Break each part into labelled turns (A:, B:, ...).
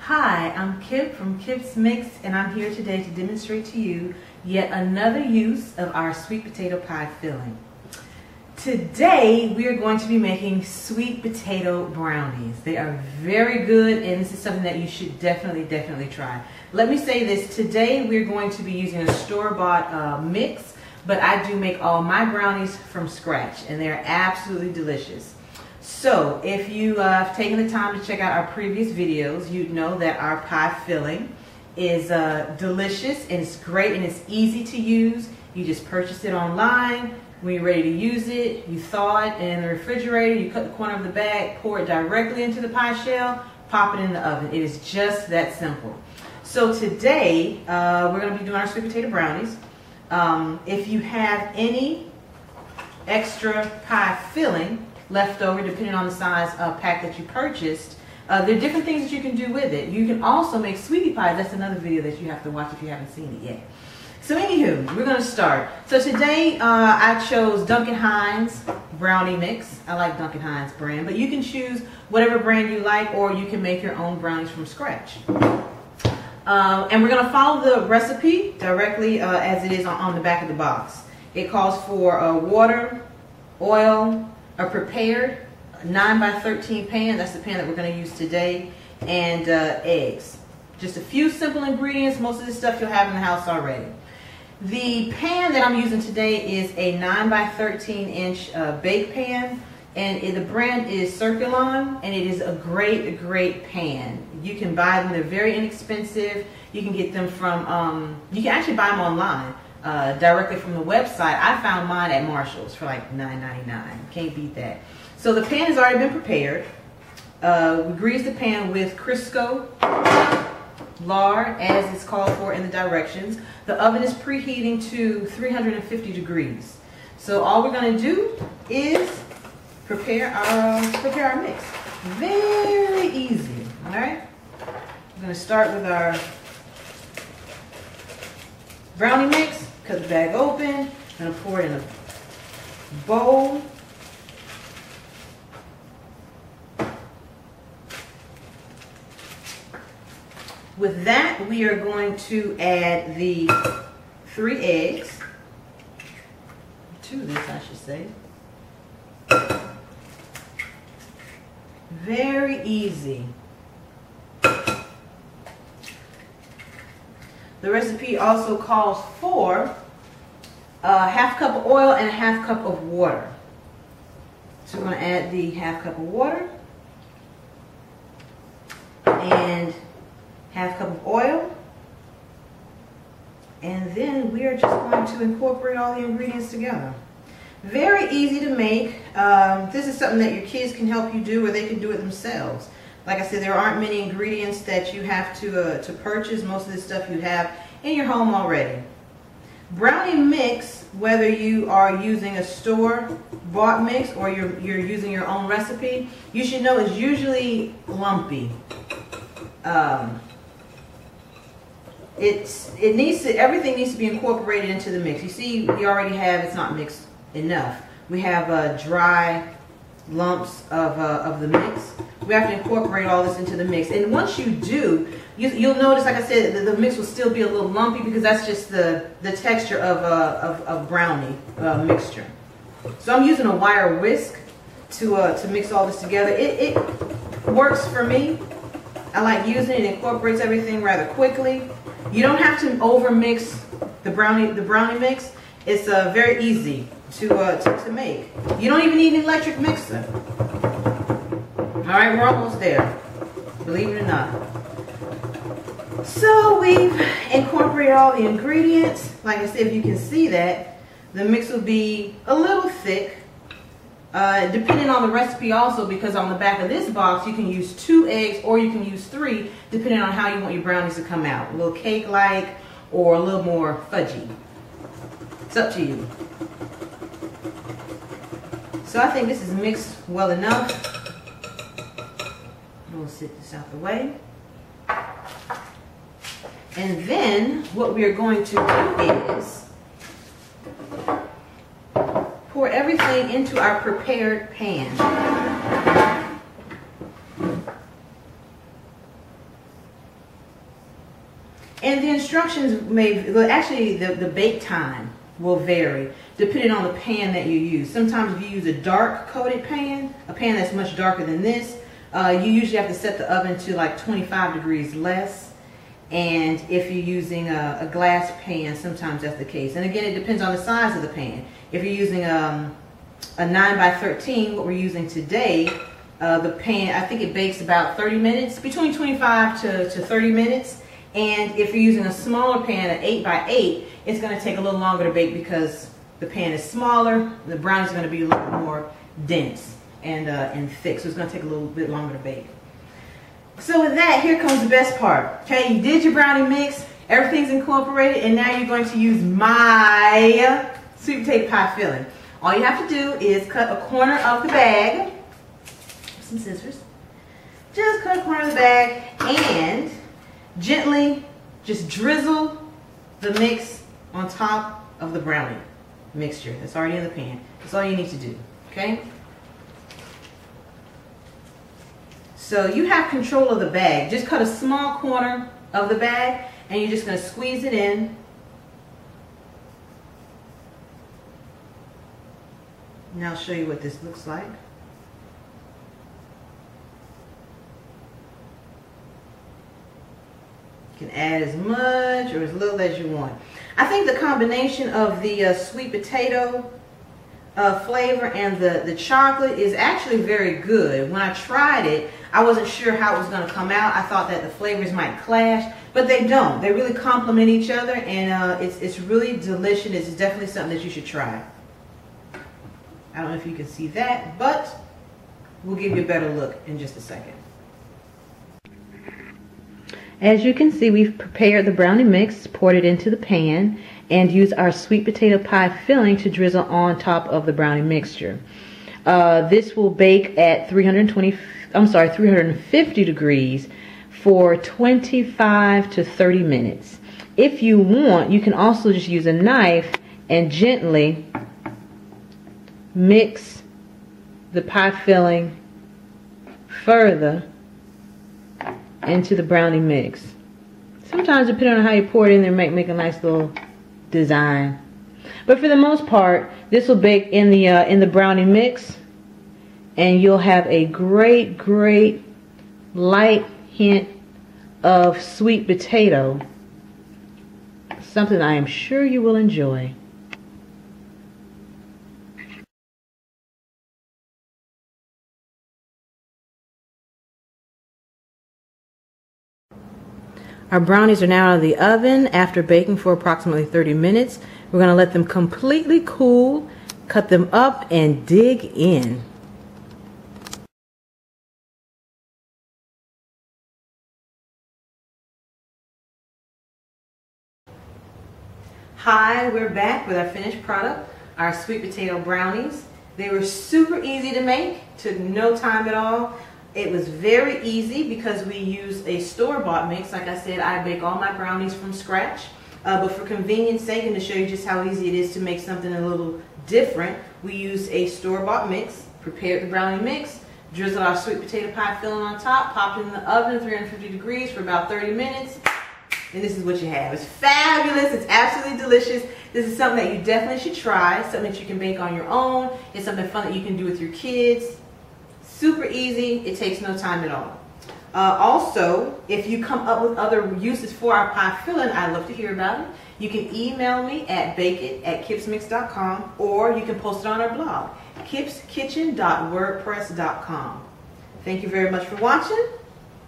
A: Hi, I'm Kip from Kip's Mix, and I'm here today to demonstrate to you yet another use of our sweet potato pie filling. Today, we are going to be making sweet potato brownies. They are very good, and this is something that you should definitely try. Let me say this, today we're going to be using a store-bought mix, but I do make all my brownies from scratch, and they're absolutely delicious. So, if you have taken the time to check out our previous videos, you'd know that our pie filling is delicious, and it's great, and it's easy to use. You just purchase it online. When you're ready to use it, you thaw it in the refrigerator, you cut the corner of the bag, pour it directly into the pie shell, pop it in the oven. It is just that simple. So today, we're going to be doing our sweet potato brownies. If you have any extra pie filling left over, depending on the size pack that you purchased, there are different things that you can do with it. You can also make sweetie pie. That's another video that you have to watch if you haven't seen it yet. So anywho, we're going to start. So today I chose Duncan Hines brownie mix. I like Duncan Hines brand, but you can choose whatever brand you like, or you can make your own brownies from scratch. And we're going to follow the recipe directly as it is on the back of the box. It calls for water, oil, a prepared 9x13 pan. That's the pan that we're going to use today, and eggs. Just a few simple ingredients. Most of this stuff you'll have in the house already. The pan that I'm using today is a 9x13 inch bake pan, and the brand is Circulon, and it is a great pan. You can buy them. They're very inexpensive. You can get them from, you can actually buy them online directly from the website. I found mine at Marshall's for like $9.99. Can't beat that. So the pan has already been prepared. We grease the pan with Crisco lard, as it's called for in the directions. The oven is preheating to 350 degrees. So all we're going to do is prepare our mix. Very easy. All right. We're going to start with our brownie mix. Cut the bag open. I'm going to pour it in a bowl. With that, we are going to add the 3 eggs, to this I should say. Very easy. The recipe also calls for a ½ cup of oil and a ½ cup of water. So we're going to add the ½ cup of water and ½ cup of oil, and then we are just going to incorporate all the ingredients together. Very easy to make. This is something that your kids can help you do, or they can do it themselves. Like I said, there aren't many ingredients that you have to purchase. Most of this stuff you have in your home already. Brownie mix, whether you are using a store-bought mix or you're using your own recipe, you should know it's usually lumpy. Everything needs to be incorporated into the mix. You see, we already have, it's not mixed enough. We have dry lumps of the mix. We have to incorporate all this into the mix. And once you do, you'll notice, like I said, the mix will still be a little lumpy, because that's just the texture of brownie mixture. So I'm using a wire whisk to mix all this together. It works for me. I like using it. It incorporates everything rather quickly. You don't have to over mix the brownie mix. It's very easy to make. You don't even need an electric mixer. All right, we're almost there, believe it or not. So we've incorporated all the ingredients. Like I said, if you can see that, the mix will be a little thick, depending on the recipe also, because on the back of this box you can use 2 eggs or you can use 3, depending on how you want your brownies to come out. A little cake-like or a little more fudgy. It's up to you. So I think this is mixed well enough. We'll sit this out the way. And then what we are going to do is pour everything into our prepared pan. instructions well, actually the bake time will vary depending on the pan that you use. Sometimes if you use a dark coated pan, a pan that's much darker than this, you usually have to set the oven to like 25 degrees less. And if you're using a glass pan, sometimes that's the case. And again, it depends on the size of the pan. If you're using a 9x13, what we're using today, the pan, I think it bakes about 30 minutes, between 25 to 30 minutes. And if you're using a smaller pan, an 8x8, it's going to take a little longer to bake because the pan is smaller. The brownies are going to be a little more dense and thick, so it's going to take a little bit longer to bake. So with that, here comes the best part. Okay, you did your brownie mix, everything's incorporated, and now you're going to use my sweet potato pie filling. All you have to do is cut a corner of the bag, some scissors, just cut a corner of the bag, and gently just drizzle the mix on top of the brownie mixture that's already in the pan. That's all you need to do, okay? So you have control of the bag. Just cut a small corner of the bag and you're just going to squeeze it in. And I'll show you what this looks like. You can add as much or as little as you want. I think the combination of the sweet potato flavor and the chocolate is actually very good. When I tried it, I wasn't sure how it was going to come out. I thought that the flavors might clash, but they don't. They really complement each other, and it's really delicious. It's definitely something that you should try. I don't know if you can see that, but we'll give you a better look in just a second. As you can see, we've prepared the brownie mix, poured it into the pan, and used our sweet potato pie filling to drizzle on top of the brownie mixture. This will bake at 350 degrees for 25 to 30 minutes. If you want, you can also just use a knife and gently mix the pie filling further into the brownie mix. Sometimes, depending on how you pour it in there, make a nice little design. But for the most part, this will bake in the brownie mix, and you'll have a great light hint of sweet potato. Something I am sure you will enjoy. Our brownies are now out of the oven after baking for approximately 30 minutes. We're going to let them completely cool, cut them up, and dig in. Hi, we're back with our finished product, our sweet potato brownies. They were super easy to make, took no time at all. It was very easy because we use a store-bought mix. Like I said, I bake all my brownies from scratch. But for convenience sake and to show you just how easy it is to make something a little different, we use a store-bought mix, prepared the brownie mix, drizzled our sweet potato pie filling on top, popped it in the oven at 350 degrees for about 30 minutes, and this is what you have. It's fabulous. It's absolutely delicious. This is something that you definitely should try, something that you can bake on your own. It's something fun that you can do with your kids. Super easy. It takes no time at all. Also, if you come up with other uses for our pie filling, I'd love to hear about it. You can email me at bakeit@kipsmix.com, or you can post it on our blog, kipskitchen.wordpress.com. Thank you very much for watching.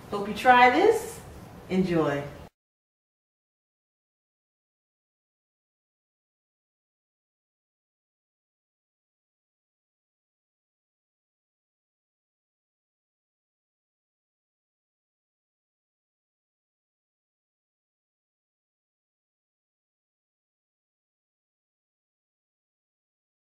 A: Hope you try this. Enjoy.